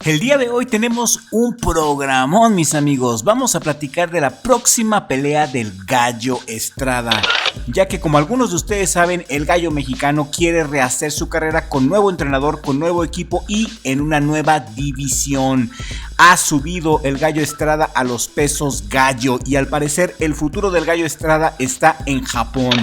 El día de hoy tenemos un programón, mis amigos. Vamos a platicar de la próxima pelea del Gallo Estrada, ya que como algunos de ustedes saben, el Gallo mexicano quiere rehacer su carrera con nuevo entrenador, con nuevo equipo y en una nueva división. Ha subido el Gallo Estrada a los pesos gallo y al parecer el futuro del Gallo Estrada está en Japón.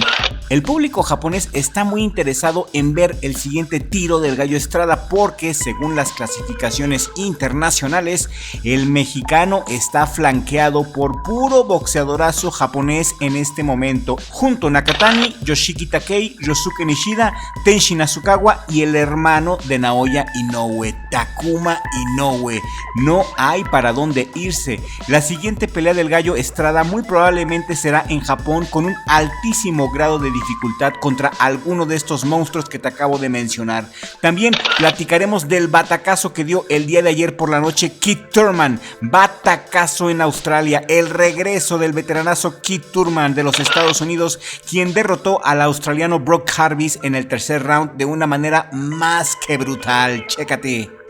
El público japonés está muy interesado en ver el siguiente tiro del Gallo Estrada porque, según las clasificaciones internacionales, el mexicano está flanqueado por puro boxeadorazo japonés en este momento, junto a Nakatani, Yoshiki Takei, Ryosuke Nishida, Tenshin Asukawa y el hermano de Naoya Inoue, Takuma Inoue. No hay para dónde irse. La siguiente pelea del Gallo Estrada muy probablemente será en Japón con un altísimo grado de dificultad contra alguno de estos monstruos que te acabo de mencionar. También platicaremos del batacazo que dio el día de ayer por la noche Keith Thurman, batacazo en Australia, el regreso del veteranazo Keith Thurman de los Estados Unidos, quien derrotó al australiano Brock Harvis en el tercer round de una manera más que brutal. Chécate.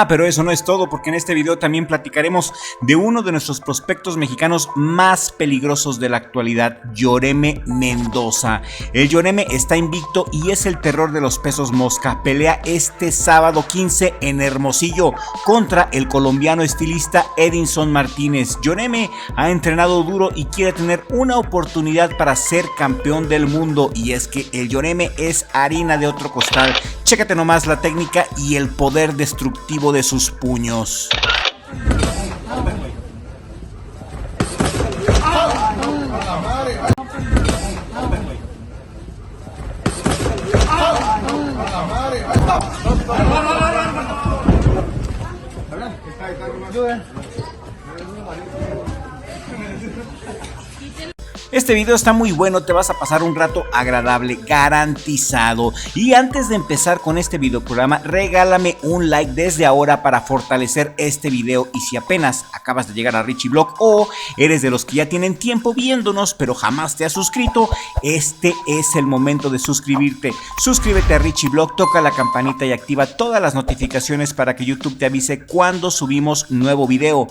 Pero eso no es todo, porque en este video también platicaremos de uno de nuestros prospectos mexicanos más peligrosos de la actualidad, Yoreme Mendoza. El Yoreme está invicto y es el terror de los pesos mosca. Pelea este sábado 15 en Hermosillo contra el colombiano estilista Edinson Martínez. Yoreme ha entrenado duro y quiere tener una oportunidad para ser campeón del mundo, y es que el Yoreme es harina de otro costal. Chécate nomás la técnica y el poder destructivo de sus puños. Este video está muy bueno, te vas a pasar un rato agradable, garantizado. Y antes de empezar con este video programa, regálame un like desde ahora para fortalecer este video. Y si apenas acabas de llegar a Richie Vlog o eres de los que ya tienen tiempo viéndonos pero jamás te has suscrito, este es el momento de suscribirte. Suscríbete a Richie Vlog, toca la campanita y activa todas las notificaciones para que YouTube te avise cuando subimos nuevo video.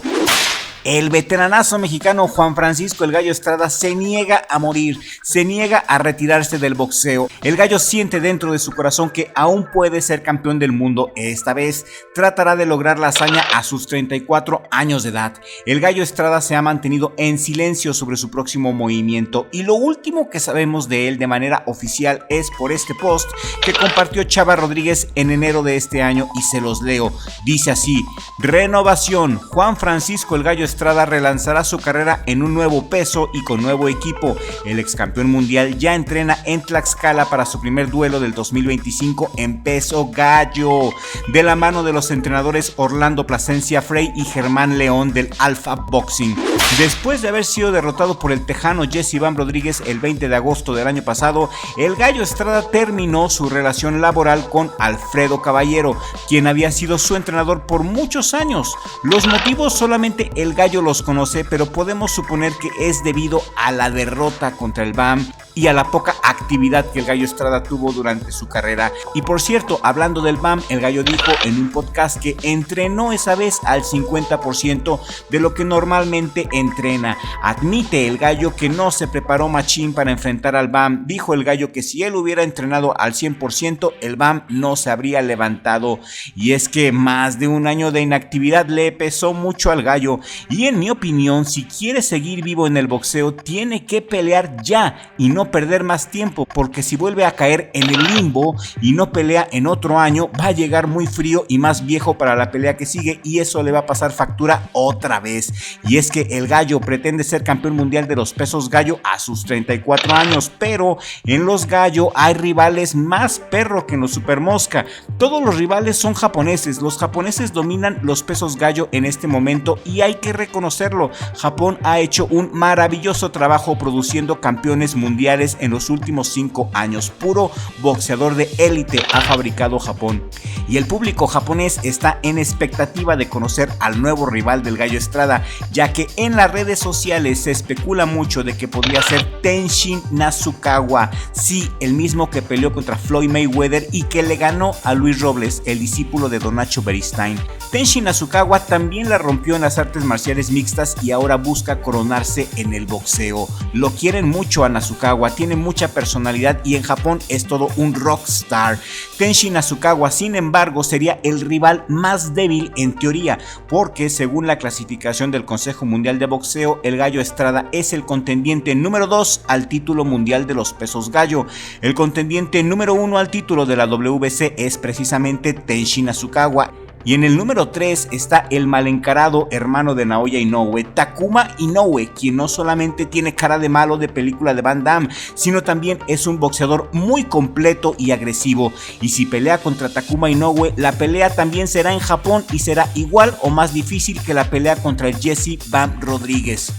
El veteranazo mexicano Juan Francisco El Gallo Estrada se niega a morir, se niega a retirarse del boxeo. El Gallo siente dentro de su corazón que aún puede ser campeón del mundo. Esta vez tratará de lograr la hazaña a sus 34 años de edad. El Gallo Estrada se ha mantenido en silencio sobre su próximo movimiento y lo último que sabemos de él de manera oficial es por este post que compartió Chava Rodríguez en enero de este año, y se los leo. Dice así: renovación, Juan Francisco El Gallo Estrada relanzará su carrera en un nuevo peso y con nuevo equipo. El ex campeón mundial ya entrena en Tlaxcala para su primer duelo del 2025 en peso gallo, de la mano de los entrenadores Orlando Plasencia Frey y Germán León del Alpha Boxing. Después de haber sido derrotado por el tejano Jesse Iván Rodríguez el 20 de agosto del año pasado, el Gallo Estrada terminó su relación laboral con Alfredo Caballero, quien había sido su entrenador por muchos años. Los motivos solamente el Gallo los conoce, pero podemos suponer que es debido a la derrota contra el BAM y a la poca actividad que el Gallo Estrada tuvo durante su carrera. Y por cierto, hablando del BAM, el Gallo dijo en un podcast que entrenó esa vez al 50% de lo que normalmente entrena. Admite el Gallo que no se preparó machín para enfrentar al BAM. Dijo el Gallo que si él hubiera entrenado al 100%, el BAM no se habría levantado. Y es que más de un año de inactividad le pesó mucho al Gallo. Y en mi opinión, si quiere seguir vivo en el boxeo, tiene que pelear ya y no no perder más tiempo, porque si vuelve a caer en el limbo y no pelea en otro año, va a llegar muy frío y más viejo para la pelea que sigue, y eso le va a pasar factura otra vez. Y es que el gallo pretende ser campeón mundial de los pesos gallo a sus 34 años, pero en los gallo hay rivales más perro que en los super mosca. Todos los rivales son japoneses, los japoneses dominan los pesos gallo en este momento y hay que reconocerlo. Japón ha hecho un maravilloso trabajo produciendo campeones mundiales en los últimos 5 años. Puro boxeador de élite ha fabricado Japón. Y el público japonés está en expectativa de conocer al nuevo rival del Gallo Estrada, ya que en las redes sociales se especula mucho de que podría ser Tenshin Nasukawa, sí, el mismo que peleó contra Floyd Mayweather y que le ganó a Luis Robles, el discípulo de Don Nacho Beristain. Tenshin Nasukawa también la rompió en las artes marciales mixtas y ahora busca coronarse en el boxeo. Lo quieren mucho a Nasukawa, tiene mucha personalidad y en Japón es todo un rockstar. Tenshin Nasukawa, sin embargo, sería el rival más débil en teoría, porque según la clasificación del Consejo Mundial de Boxeo, el Gallo Estrada es el contendiente número 2 al título mundial de los pesos gallo. El contendiente número 1 al título de la WBC es precisamente Tenshin Nasukawa. Y en el número 3 está el mal encarado hermano de Naoya Inoue, Takuma Inoue, quien no solamente tiene cara de malo de película de Van Damme, sino también es un boxeador muy completo y agresivo. Y si pelea contra Takuma Inoue, la pelea también será en Japón y será igual o más difícil que la pelea contra Jesse Bam Rodríguez.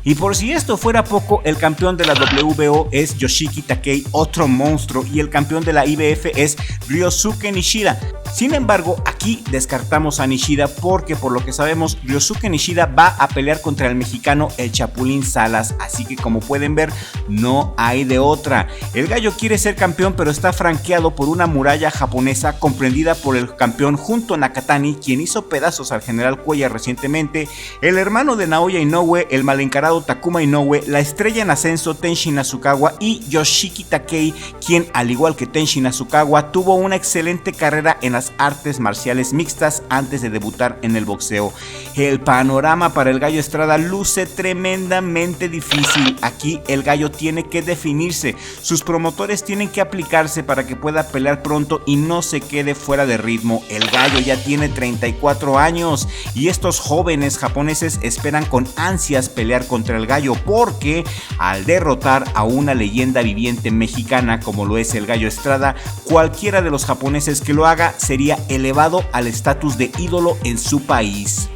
Y por si esto fuera poco, el campeón de la WBO es Yoshiki Takei, otro monstruo, y el campeón de la IBF es Ryosuke Nishida. Sin embargo, aquí descartamos a Nishida porque, por lo que sabemos, Ryosuke Nishida va a pelear contra el mexicano El Chapulín Salas, así que como pueden ver, no hay de otra. El gallo quiere ser campeón, pero está franqueado por una muralla japonesa comprendida por el campeón Junto Nakatani, quien hizo pedazos al general Cuellar recientemente, el hermano de Naoya Inoue, el mal encarado Takuma Inoue, la estrella en ascenso Tenshin Nasukawa y Yoshiki Takei, quien al igual que Tenshin Nasukawa tuvo una excelente carrera en las artes marciales mixtas antes de debutar en el boxeo. El panorama para el Gallo Estrada luce tremendamente difícil. Aquí el gallo tiene que definirse, sus promotores tienen que aplicarse para que pueda pelear pronto y no se quede fuera de ritmo. El gallo ya tiene 34 años y estos jóvenes japoneses esperan con ansias pelear contra el gallo, porque al derrotar a una leyenda viviente mexicana como lo es el Gallo Estrada, cualquiera de los japoneses que lo haga sería elevado al estatus de ídolo en su país.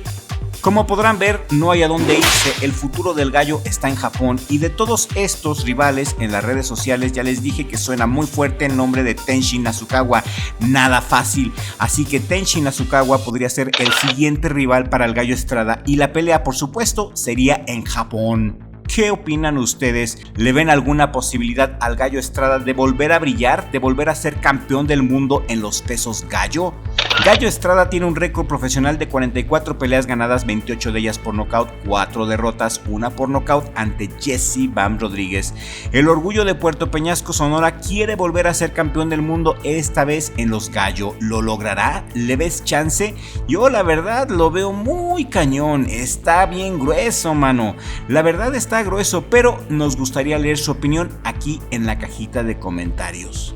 Como podrán ver, no hay a dónde irse, el futuro del gallo está en Japón, y de todos estos rivales en las redes sociales ya les dije que suena muy fuerte el nombre de Tenshin Nasukawa, nada fácil, así que Tenshin Nasukawa podría ser el siguiente rival para el Gallo Estrada y la pelea, por supuesto, sería en Japón. ¿Qué opinan ustedes? ¿Le ven alguna posibilidad al Gallo Estrada de volver a brillar, de volver a ser campeón del mundo en los pesos gallo? Gallo Estrada tiene un récord profesional de 44 peleas ganadas, 28 de ellas por nocaut, 4 derrotas, 1 por nocaut ante Jesse Bam Rodríguez. El orgullo de Puerto Peñasco, Sonora, quiere volver a ser campeón del mundo, esta vez en los gallo. ¿Lo logrará? ¿Le ves chance? Yo la verdad lo veo muy cañón, está bien grueso, mano. La verdad está grueso, pero nos gustaría leer su opinión aquí en la cajita de comentarios.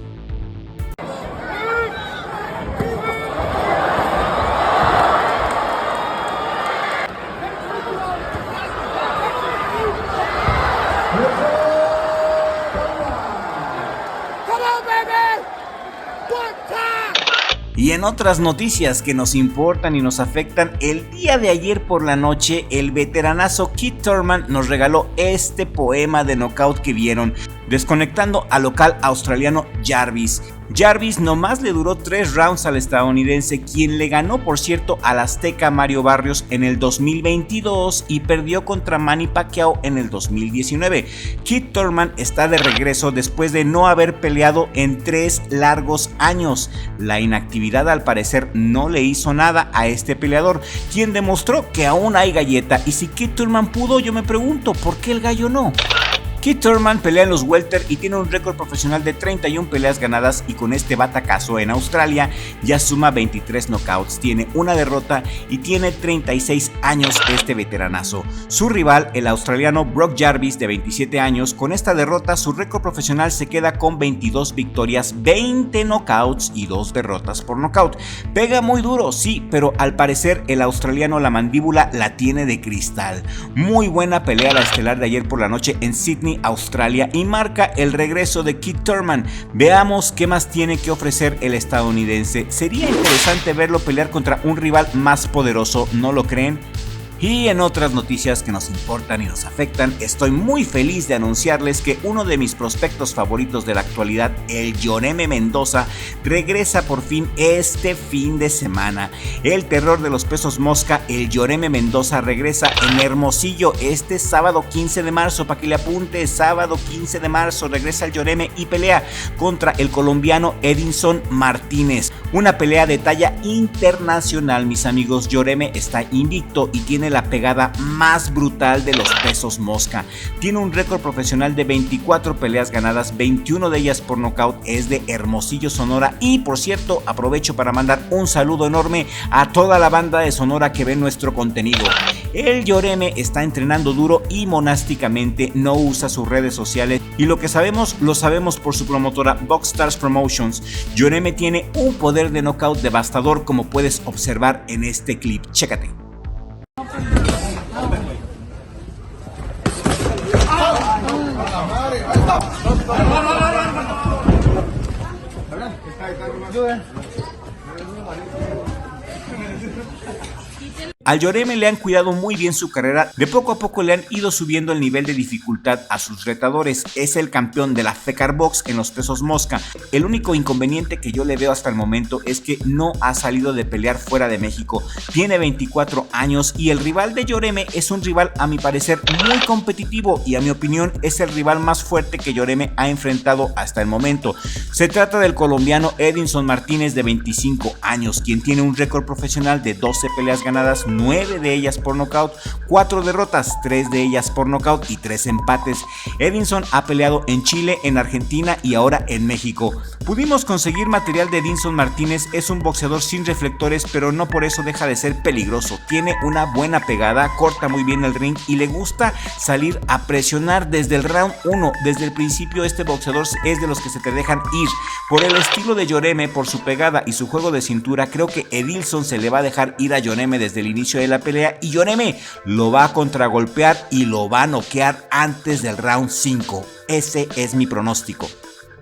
Y en otras noticias que nos importan y nos afectan, el día de ayer por la noche el veteranazo Keith Thurman nos regaló este poema de knockout que vieron, desconectando al local australiano Jarvis. Jarvis nomás le duró 3 rounds al estadounidense, quien le ganó por cierto al azteca Mario Barrios en el 2022 y perdió contra Manny Pacquiao en el 2019. Keith Thurman está de regreso después de no haber peleado en 3 largos años. La inactividad al parecer no le hizo nada a este peleador, quien demostró que aún hay galleta, y si Keith Thurman pudo, yo me pregunto, ¿por qué el gallo no? Keith Thurman pelea en los welter y tiene un récord profesional de 31 peleas ganadas, y con este batacazo en Australia ya suma 23 knockouts, tiene una derrota y tiene 36 años este veteranazo. Su rival, el australiano Brock Jarvis, de 27 años, con esta derrota su récord profesional se queda con 22 victorias, 20 knockouts y 2 derrotas por knockout. Pega muy duro, sí, pero al parecer el australiano la mandíbula la tiene de cristal. Muy buena pelea la estelar de ayer por la noche en Sydney, Australia, y marca el regreso de Keith Thurman. Veamos qué más tiene que ofrecer el estadounidense. Sería interesante verlo pelear contra un rival más poderoso, ¿no lo creen? Y en otras noticias que nos importan y nos afectan, estoy muy feliz de anunciarles que uno de mis prospectos favoritos de la actualidad, el Yoreme Mendoza, regresa por fin este fin de semana. El terror de los pesos mosca, el Yoreme Mendoza, regresa en Hermosillo este sábado 15 de marzo, para que le apunte, sábado 15 de marzo regresa el Yoreme y pelea contra el colombiano Edinson Martínez. Una pelea de talla internacional, mis amigos. Yoreme está invicto y tiene la pegada más brutal de los pesos mosca. Tiene un récord profesional de 24 peleas ganadas, 21 de ellas por nocaut. Es de Hermosillo, Sonora. Y por cierto, aprovecho para mandar un saludo enorme a toda la banda de Sonora que ve nuestro contenido. El Yoreme está entrenando duro y monásticamente, no usa sus redes sociales, y lo que sabemos, lo sabemos por su promotora Boxstars Promotions. Yoreme tiene un poder de knockout devastador, como puedes observar en este clip. Chécate. Al Yoreme le han cuidado muy bien su carrera, de poco a poco le han ido subiendo el nivel de dificultad a sus retadores. Es el campeón de la FECAR Box en los pesos mosca. El único inconveniente que yo le veo hasta el momento es que no ha salido de pelear fuera de México. Tiene 24 años y el rival de Yoreme es un rival, a mi parecer, muy competitivo, y a mi opinión es el rival más fuerte que Yoreme ha enfrentado hasta el momento. Se trata del colombiano Edinson Martínez, de 25 años, quien tiene un récord profesional de 12 peleas ganadas, 9 de ellas por nocaut, 4 derrotas, 3 de ellas por nocaut y 3 empates. Edinson ha peleado en Chile, en Argentina y ahora en México. Pudimos conseguir material de Edinson Martínez. Es un boxeador sin reflectores, pero no por eso deja de ser peligroso. Tiene una buena pegada, corta muy bien el ring y le gusta salir a presionar desde el round 1. Desde el principio este boxeador es de los que se te dejan ir. Por el estilo de Yoreme, por su pegada y su juego de cintura, creo que Edinson se le va a dejar ir a Yoreme desde el inicio de la pelea, y Yoreme lo va a contragolpear y lo va a noquear antes del round 5. Ese es mi pronóstico.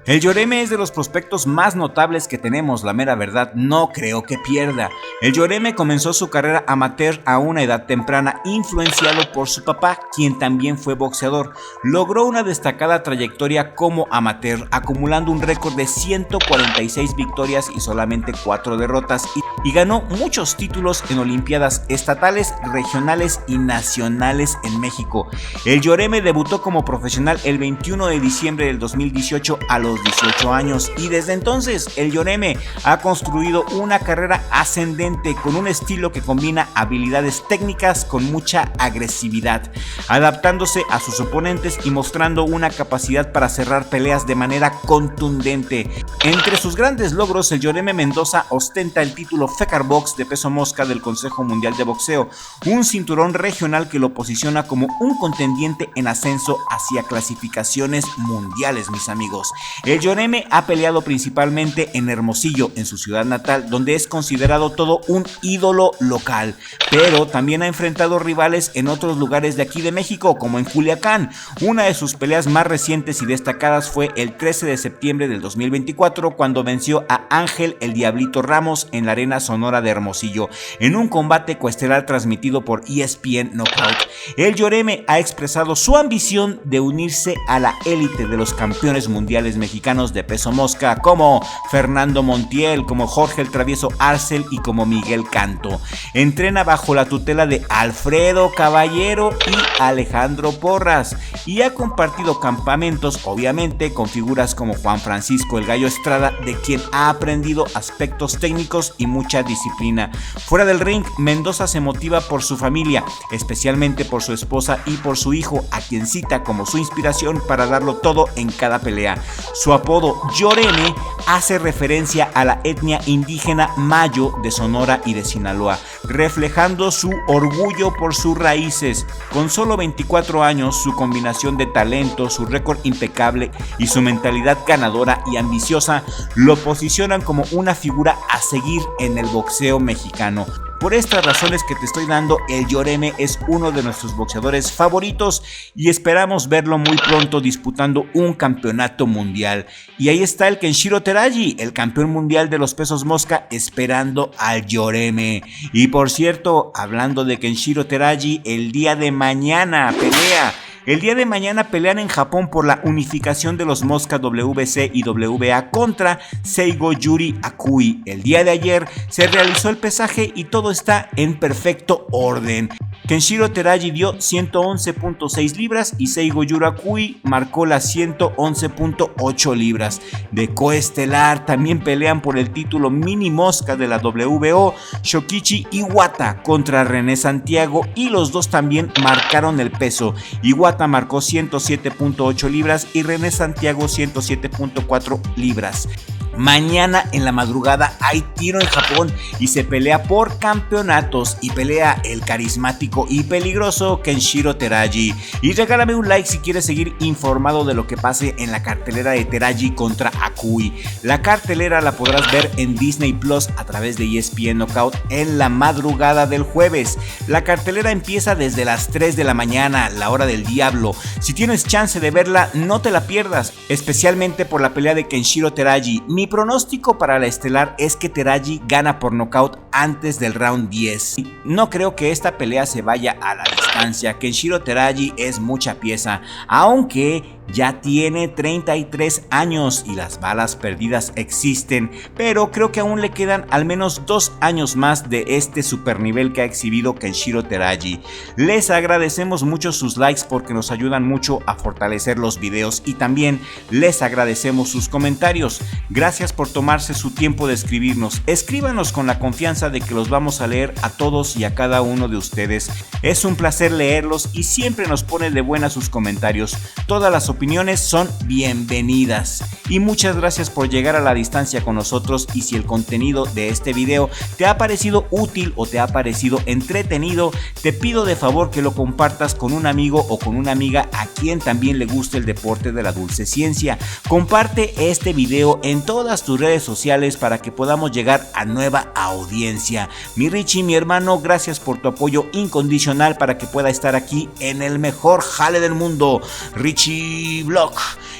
El Yoreme es de los prospectos más notables que tenemos, la mera verdad, no creo que pierda. El Yoreme comenzó su carrera amateur a una edad temprana, influenciado por su papá, quien también fue boxeador. Logró una destacada trayectoria como amateur, acumulando un récord de 146 victorias y solamente 4 derrotas, y ganó muchos títulos en olimpiadas estatales, regionales y nacionales en México. El Yoreme debutó como profesional el 21 de diciembre del 2018 a los 18 años, y desde entonces el Yoreme ha construido una carrera ascendente con un estilo que combina habilidades técnicas con mucha agresividad, adaptándose a sus oponentes y mostrando una capacidad para cerrar peleas de manera contundente. Entre sus grandes logros, el Yoreme Mendoza ostenta el título FECAR Box de peso mosca del Consejo Mundial de Boxeo, un cinturón regional que lo posiciona como un contendiente en ascenso hacia clasificaciones mundiales, mis amigos. El Yoreme ha peleado principalmente en Hermosillo, en su ciudad natal, donde es considerado todo un ídolo local, pero también ha enfrentado rivales en otros lugares de aquí de México, como en Culiacán. Una de sus peleas más recientes y destacadas fue el 13 de septiembre del 2024, cuando venció a Ángel el Diablito Ramos en la Arena Sonora de Hermosillo, en un combate coestelar transmitido por ESPN Knockout. El Yoreme ha expresado su ambición de unirse a la élite de los campeones mundiales mexicanos mexicanos de peso mosca como Fernando Montiel, como Jorge el Travieso Arcel y como Miguel Canto. Entrena bajo la tutela de Alfredo Caballero y Alejandro Porras y ha compartido campamentos obviamente con figuras como Juan Francisco el Gallo Estrada, de quien ha aprendido aspectos técnicos y mucha disciplina. Fuera del ring, Mendoza se motiva por su familia, especialmente por su esposa y por su hijo, a quien cita como su inspiración para darlo todo en cada pelea. Su apodo Lloreme hace referencia a la etnia indígena Mayo de Sonora y de Sinaloa, reflejando su orgullo por sus raíces. Con solo 24 años, su combinación de talento, su récord impecable y su mentalidad ganadora y ambiciosa lo posicionan como una figura a seguir en el boxeo mexicano. Por estas razones que te estoy dando, el Lloreme es uno de nuestros boxeadores favoritos y esperamos verlo muy pronto disputando un campeonato mundial. Y ahí está el Kenshiro Teraji, el campeón mundial de los pesos mosca, esperando al Lloreme. Y por cierto, hablando de Kenshiro Teraji, el día de mañana pelea. El día de mañana pelean en Japón por la unificación de los mosca WC y WA contra Seigo Yuri Akui. El día de ayer se realizó el pesaje y todo está en perfecto orden. Kenshiro Teraji dio 111.6 libras y Seigo Yuri Akui marcó las 111.8 libras. De coestelar también pelean por el título mini mosca de la WBO Shokichi Iwata contra René Santiago y los dos también marcaron el peso. Iwata marcó 107.8 libras y René Santiago 107.4 libras. Mañana en la madrugada hay tiro en Japón y se pelea por campeonatos y pelea el carismático y peligroso Kenshiro Teraji. Y regálame un like si quieres seguir informado de lo que pase en la cartelera de Teraji contra Akui. La cartelera la podrás ver en Disney Plus a través de ESPN Knockout en la madrugada del jueves. La cartelera empieza desde las 3 de la mañana, la hora del diablo. Si tienes chance de verla, no te la pierdas, especialmente por la pelea de Kenshiro Teraji. Mi pronóstico para la estelar es que Teraji gana por nocaut antes del round 10. No creo que esta pelea se vaya a la distancia. Kenshiro Teraji es mucha pieza, aunque ya tiene 33 años y las balas perdidas existen, pero creo que aún le quedan al menos 2 años más de este supernivel que ha exhibido Kenshiro Teraji. Les agradecemos mucho sus likes porque nos ayudan mucho a fortalecer los videos y también les agradecemos sus comentarios. Gracias por tomarse su tiempo de escribirnos. Escríbanos con la confianza de que los vamos a leer a todos y a cada uno de ustedes. Es un placer leerlos y siempre nos pone de buena sus comentarios. Todas las opiniones son bienvenidas. Y muchas gracias por llegar a la distancia con nosotros, y si el contenido de este video te ha parecido útil o te ha parecido entretenido, te pido de favor que lo compartas con un amigo o con una amiga a quien también le guste el deporte de la dulce ciencia. Comparte este video en todas tus redes sociales para que podamos llegar a nueva audiencia. Mi Richie, mi hermano, gracias por tu apoyo incondicional para que pueda estar aquí en el mejor jale del mundo, Richie Vlog.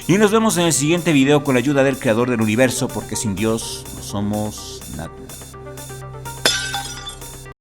Y nos vemos en el siguiente video con la ayuda del creador del universo, porque sin Dios no somos nada.